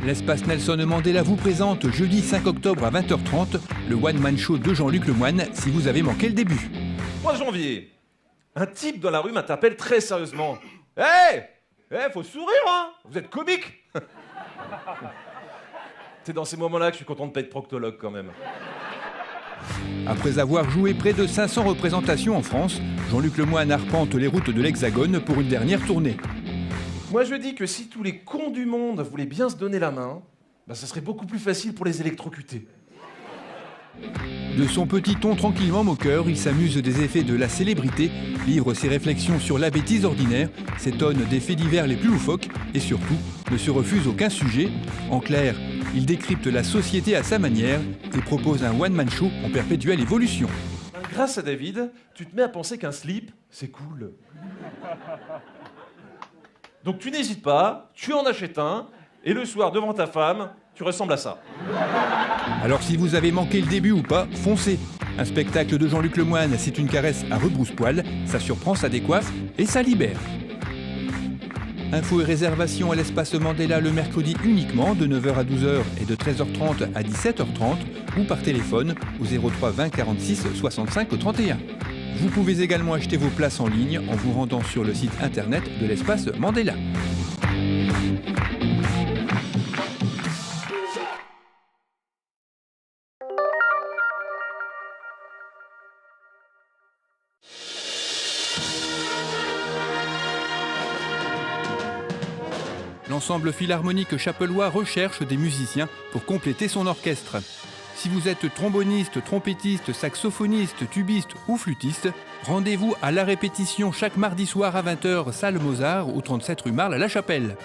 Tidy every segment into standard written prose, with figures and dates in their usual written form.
L'espace Nelson Mandela vous présente jeudi 5 octobre à 20h30 le One Man Show de Jean-Luc Lemoyne si vous avez manqué le début. Mois de janvier, un type dans la rue m'interpelle très sérieusement. Hé, faut sourire, hein. Vous êtes comique. C'est dans ces moments-là que je suis content de pas être proctologue quand même. Après avoir joué près de 500 représentations en France, Jean-Luc Lemoyne arpente les routes de l'Hexagone pour une dernière tournée. Moi je dis que si tous les cons du monde voulaient bien se donner la main, ça serait beaucoup plus facile pour les électrocuter. De son petit ton tranquillement moqueur, il s'amuse des effets de la célébrité, livre ses réflexions sur la bêtise ordinaire, s'étonne des faits divers les plus loufoques et surtout ne se refuse aucun sujet. En clair, il décrypte la société à sa manière et propose un one-man show en perpétuelle évolution. Grâce à David, tu te mets à penser qu'un slip, c'est cool. Donc tu n'hésites pas, tu en achètes un, et le soir, devant ta femme, tu ressembles à ça. Alors si vous avez manqué le début ou pas, foncez. Un spectacle de Jean-Luc Lemoyne, c'est une caresse à rebrousse-poil, ça surprend, ça décoiffe et ça libère. Infos et réservations à l'espace Mandela le mercredi uniquement de 9h à 12h et de 13h30 à 17h30 ou par téléphone au 03 20 46 65 31. Vous pouvez également acheter vos places en ligne en vous rendant sur le site internet de l'espace Mandela. L'ensemble philharmonique chapellois recherche des musiciens pour compléter son orchestre. Si vous êtes tromboniste, trompettiste, saxophoniste, tubiste ou flûtiste, rendez-vous à la répétition chaque mardi soir à 20h, salle Mozart, au 37 rue Marle à La Chapelle.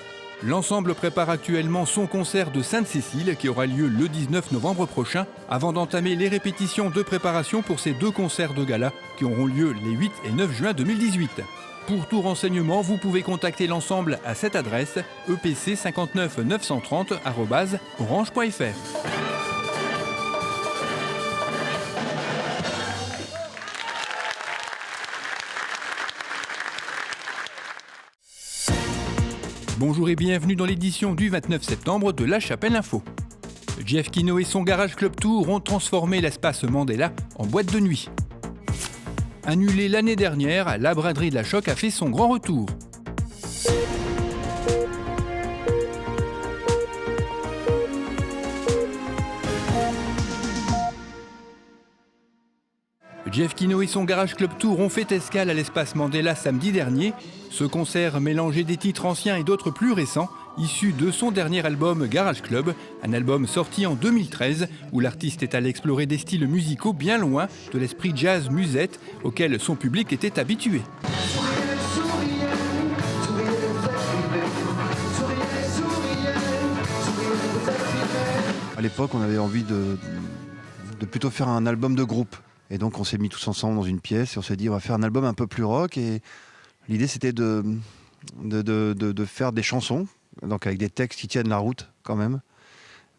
L'ensemble prépare actuellement son concert de Sainte-Cécile qui aura lieu le 19 novembre prochain, avant d'entamer les répétitions de préparation pour ces deux concerts de gala qui auront lieu les 8 et 9 juin 2018. Pour tout renseignement, vous pouvez contacter l'ensemble à cette adresse epc59930@orange.fr. Bonjour et bienvenue dans l'édition du 29 septembre de La Chapelle Info. Jeff Kino et son Garage Club Tour ont transformé l'espace Mandela en boîte de nuit. Annulée l'année dernière, la braderie de la Choc a fait son grand retour. Jeff Kino et son Garage Club Tour ont fait escale à l'espace Mandela samedi dernier. Ce concert mélangeait des titres anciens et d'autres plus récents, issus de son dernier album Garage Club, un album sorti en 2013 où l'artiste est allé explorer des styles musicaux bien loin de l'esprit jazz musette auquel son public était habitué. À l'époque, on avait envie de plutôt faire un album de groupe. Et donc on s'est mis tous ensemble dans une pièce et on s'est dit on va faire un album un peu plus rock. Et l'idée c'était de faire des chansons, donc avec des textes qui tiennent la route quand même,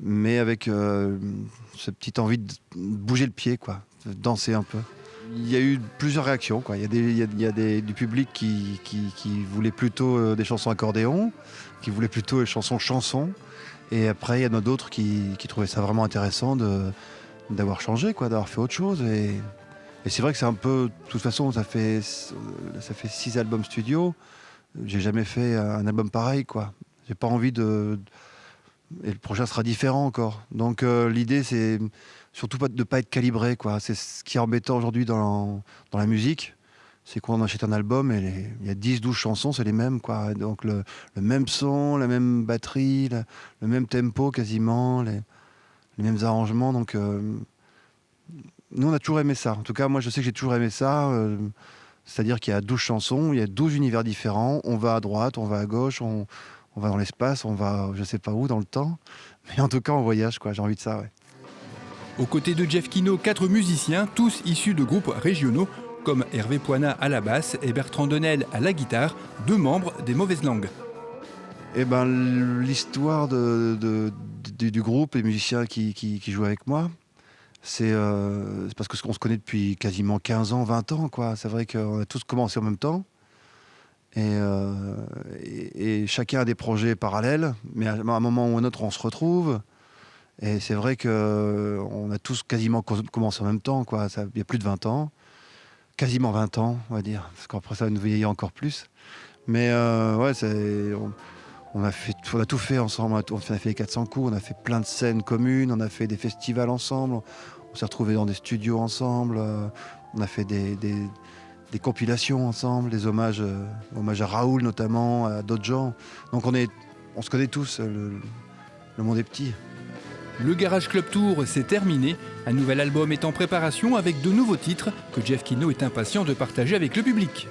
mais avec cette petite envie de bouger le pied, quoi, de danser un peu. Il y a eu plusieurs réactions, quoi. Il y a du public qui voulait plutôt des chansons accordéon, qui voulait plutôt des chansons. Et après il y en a d'autres qui trouvaient ça vraiment intéressant d'avoir changé, quoi, d'avoir fait autre chose. Et c'est vrai que c'est un peu... De toute façon, ça fait 6 albums studio. J'ai jamais fait un album pareil, quoi. J'ai pas envie de... Et le prochain sera différent encore. Donc l'idée, c'est surtout de pas être calibré, quoi. C'est ce qui est embêtant aujourd'hui dans la musique. C'est qu'on achète un album et il y a 10-12 chansons, c'est les mêmes, quoi. Donc le même son, la même batterie, le même tempo quasiment, les mêmes arrangements, donc nous on a toujours aimé ça. En tout cas moi je sais que j'ai toujours aimé ça, c'est-à-dire qu'il y a 12 chansons, il y a 12 univers différents, on va à droite, on va à gauche, on va dans l'espace, on va je sais pas où dans le temps, mais en tout cas on voyage, quoi, j'ai envie de ça, ouais. Aux côtés de Jeff Kino, 4 musiciens, tous issus de groupes régionaux, comme Hervé Poinat à la basse et Bertrand Denel à la guitare, 2 membres des Mauvaises Langues. Eh ben, l'histoire du groupe, les musiciens qui jouent avec moi, c'est parce qu'on se connaît depuis quasiment 15 ans, 20 ans, quoi. C'est vrai qu'on a tous commencé en même temps. Et chacun a des projets parallèles, mais à un moment ou à un autre, on se retrouve. Et c'est vrai qu'on a tous quasiment commencé en même temps, quoi. Il y a plus de 20 ans, quasiment 20 ans, on va dire, parce qu'après ça, nous vieillir encore plus. Mais ouais, on a tout fait ensemble. On a fait les 400 coups, on a fait plein de scènes communes, on a fait des festivals ensemble, on s'est retrouvés dans des studios ensemble, on a fait des compilations ensemble, des hommages à Raoul notamment, à d'autres gens. Donc on se connaît tous, le monde est petit. Le Garage Club Tour s'est terminé. Un nouvel album est en préparation avec de nouveaux titres que Jeff Kino est impatient de partager avec le public.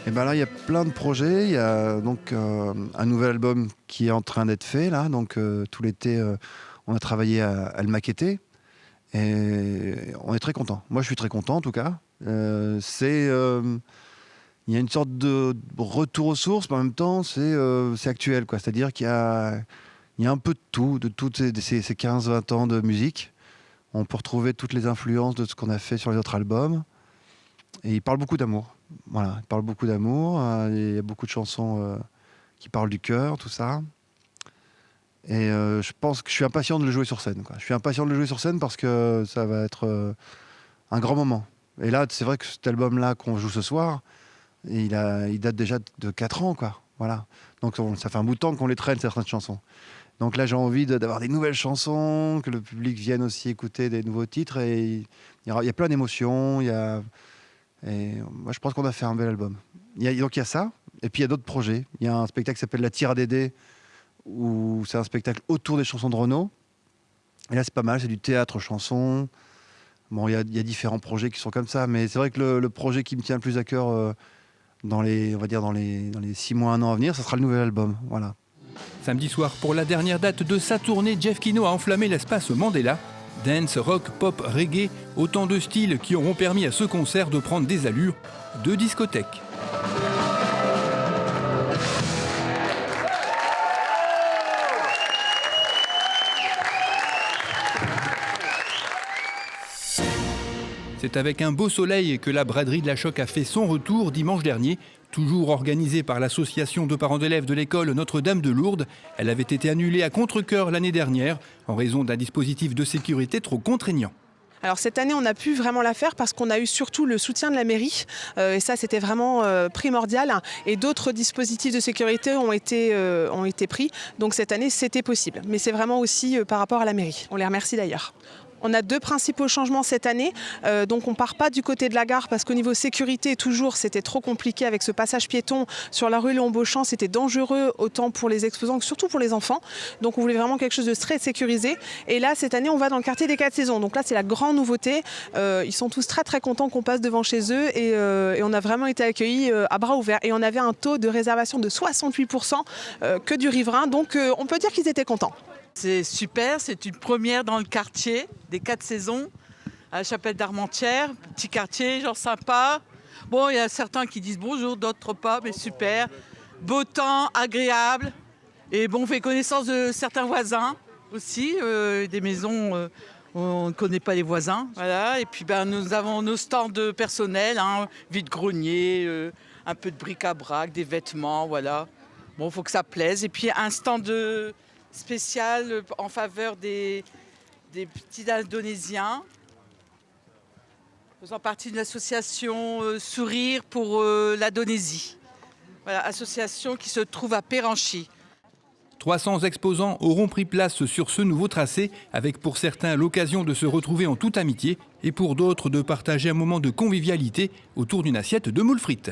Et ben là, il y a plein de projets. Il y a donc un nouvel album qui est en train d'être fait. Là. Donc tout l'été, on a travaillé à le maqueter. Et on est très content. Moi, je suis très content en tout cas. Il y a une sorte de retour aux sources, mais en même temps, c'est actuel, quoi. C'est-à-dire qu'il y a un peu de tout, de toutes ces 15-20 ans de musique. On peut retrouver toutes les influences de ce qu'on a fait sur les autres albums. Et il parle beaucoup d'amour. Voilà, il parle beaucoup d'amour. Il y a beaucoup de chansons qui parlent du cœur, tout ça. Et je pense que je suis impatient de le jouer sur scène, quoi. Je suis impatient de le jouer sur scène parce que ça va être un grand moment. Et là, c'est vrai que cet album-là qu'on joue ce soir, il date déjà de 4 ans, quoi. Voilà. Donc ça fait un bout de temps qu'on les traîne, certaines chansons. Donc là, j'ai envie d'avoir des nouvelles chansons, que le public vienne aussi écouter des nouveaux titres. Et il y a plein d'émotions. Et moi, je pense qu'on a fait un bel album. Donc il y a ça. Et puis il y a d'autres projets. Il y a un spectacle qui s'appelle La Tire à Dédé, où c'est un spectacle autour des chansons de Renaud. Et là, c'est pas mal. C'est du théâtre, chanson. Bon, il y a différents projets qui sont comme ça. Mais c'est vrai que le projet qui me tient le plus à cœur dans les 6 mois, 1 an à venir, ça sera le nouvel album. Voilà. Samedi soir, pour la dernière date de sa tournée, Jeff Kino a enflammé l'espace Mandela. Dance, rock, pop, reggae, autant de styles qui auront permis à ce concert de prendre des allures de discothèque. C'est avec un beau soleil que la braderie de la Choc a fait son retour dimanche dernier. Toujours organisée par l'association de parents d'élèves de l'école Notre-Dame de Lourdes, elle avait été annulée à contre-cœur l'année dernière en raison d'un dispositif de sécurité trop contraignant. Alors cette année, on a pu vraiment la faire parce qu'on a eu surtout le soutien de la mairie. Et ça, c'était vraiment primordial. Et d'autres dispositifs de sécurité ont été pris. Donc cette année, c'était possible. Mais c'est vraiment aussi par rapport à la mairie. On les remercie d'ailleurs. On a 2 principaux changements cette année. Donc on ne part pas du côté de la gare parce qu'au niveau sécurité, toujours, c'était trop compliqué avec ce passage piéton sur la rue Léon-Beauchamp. C'était dangereux autant pour les exposants que surtout pour les enfants. Donc on voulait vraiment quelque chose de très sécurisé. Et là, cette année, on va dans le quartier des 4 saisons. Donc là, c'est la grande nouveauté. Ils sont tous très très contents qu'on passe devant chez eux. Et on a vraiment été accueillis à bras ouverts. Et on avait un taux de réservation de 68% que du riverain. Donc on peut dire qu'ils étaient contents. C'est super, c'est une première dans le quartier des 4 saisons, à la Chapelle d'Armentières, petit quartier, genre sympa. Bon, il y a certains qui disent bonjour, d'autres pas, mais super. Beau temps, agréable. Et bon, on fait connaissance de certains voisins aussi, des maisons où on ne connaît pas les voisins. Voilà. Et puis nous avons nos stands de personnel, vide-grenier, un peu de bric-à-brac, des vêtements, voilà. Bon, il faut que ça plaise. Et puis un stand spécial en faveur des petits Indonésiens, faisant partie de l'association Sourire pour l'Indonésie. Voilà, association qui se trouve à Péranchy. 300 exposants auront pris place sur ce nouveau tracé, avec pour certains l'occasion de se retrouver en toute amitié et pour d'autres de partager un moment de convivialité autour d'une assiette de moules frites.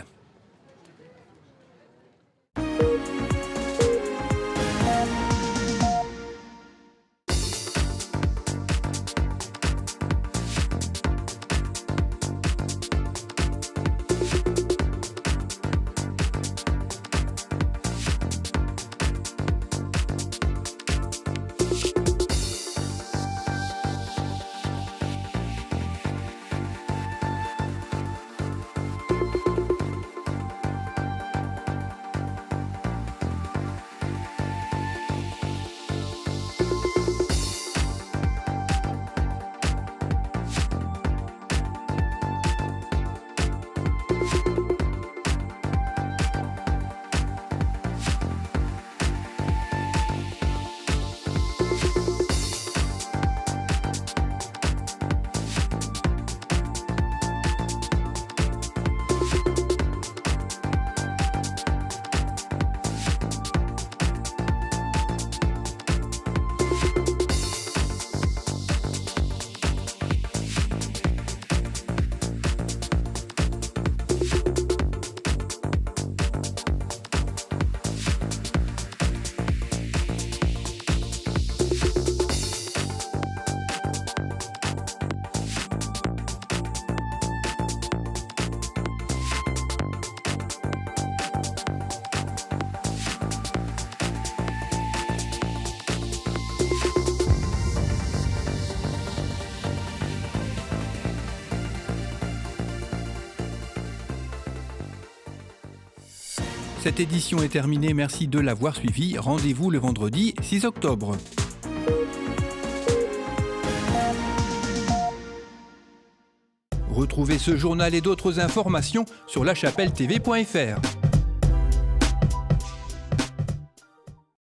Cette édition est terminée, merci de l'avoir suivi. Rendez-vous le vendredi 6 octobre. Retrouvez ce journal et d'autres informations sur lachapelletv.fr.